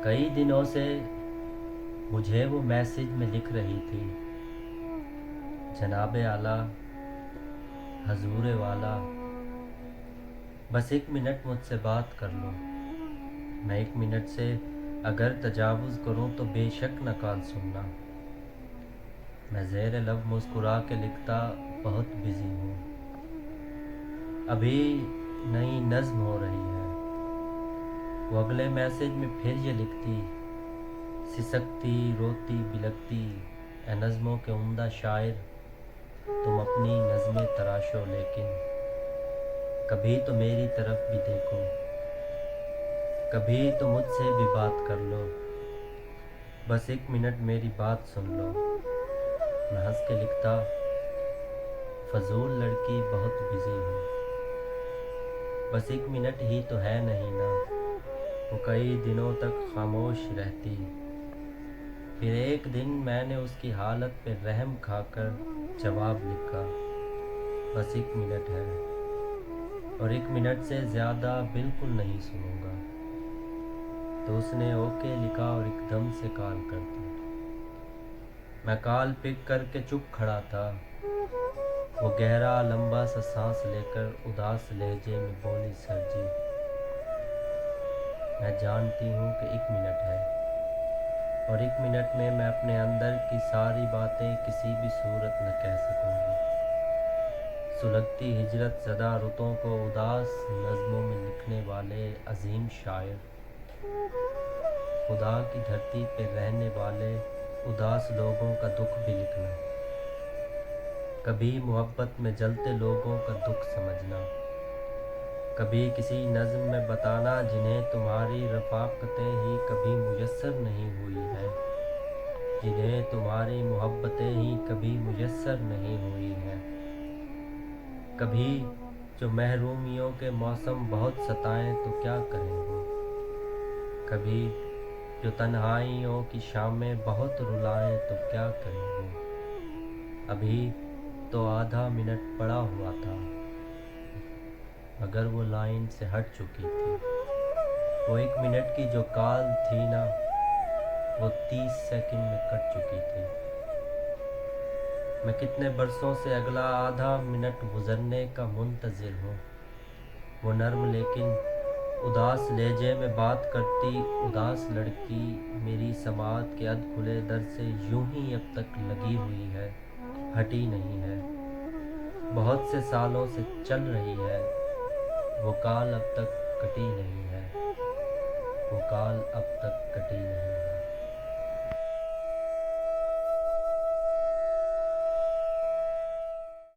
कई दिनों से मुझे वो मैसेज में लिख रही थी, जनाब आला, हजूर वाला, बस 1 मिनट मुझसे बात कर लो। मैं 1 मिनट से अगर तजावुज़ करूं तो बेशक न काल सुनना। मैं ज़ेर लब मुस्कुरा के लिखता, बहुत बिज़ी हूँ, अभी नई नज़्म हो रही है। वो अगले मैसेज में फिर ये लिखती, सिसकती रोती बिलकती, ए नज़्मों के उम्दा शायर, तुम अपनी नज़्में तराशो लेकिन कभी तो मेरी तरफ भी देखो, कभी तो मुझसे भी बात कर लो, बस 1 मिनट मेरी बात सुन लो। मैं हंस के लिखता, फजूल लड़की बहुत बिज़ी हूँ, बस 1 मिनट ही तो है नहीं ना। वो कई दिनों तक खामोश रहती, फिर एक दिन मैंने उसकी हालत पे रहम खाकर जवाब लिखा, बस 1 मिनट है और 1 मिनट से ज़्यादा बिल्कुल नहीं सुनूंगा। तो उसने ओके लिखा और एकदम से कॉल कर दी। मैं कॉल पिक करके चुप खड़ा था। वो गहरा लंबा सा सांस लेकर उदास लहजे में बोली, सर जी, मैं जानती हूँ कि 1 मिनट है और 1 मिनट में मैं अपने अंदर की सारी बातें किसी भी सूरत न कह सकूँगी। सुलगती हिजरत ज़दा रुतों को उदास नज़्मों में लिखने वाले अजीम शायर, खुदा की धरती पे रहने वाले उदास लोगों का दुख भी लिखना, कभी मोहब्बत में जलते लोगों का दुख समझना, कभी किसी नज़्म में बताना जिन्हें तुम्हारी रफ़ाक़तें ही कभी मुयस्सर नहीं हुई हैं, जिन्हें तुम्हारी मोहब्बतें ही कभी मुयस्सर नहीं हुई हैं। कभी जो महरूमियों के मौसम बहुत सताएं तो क्या करें वो, कभी जो तन्हाइयों की शामें बहुत रुलाएं तो क्या करें वो। अभी तो आधा मिनट पड़ा हुआ था मगर वो लाइन से हट चुकी थी। वो 1 मिनट की जो कॉल थी ना, वो 30 सेकंड में कट चुकी थी। मैं कितने बरसों से अगला आधा मिनट गुजरने का मुंतज़िर हूँ। वो नर्म लेकिन उदास लहजे में बात करती उदास लड़की मेरी समात के अध खुले दर से यूं ही अब तक लगी हुई है, हटी नहीं है। बहुत से सालों से चल रही है, वो कॉल अब तक कटी नहीं है, वो कॉल अब तक कटी नहीं।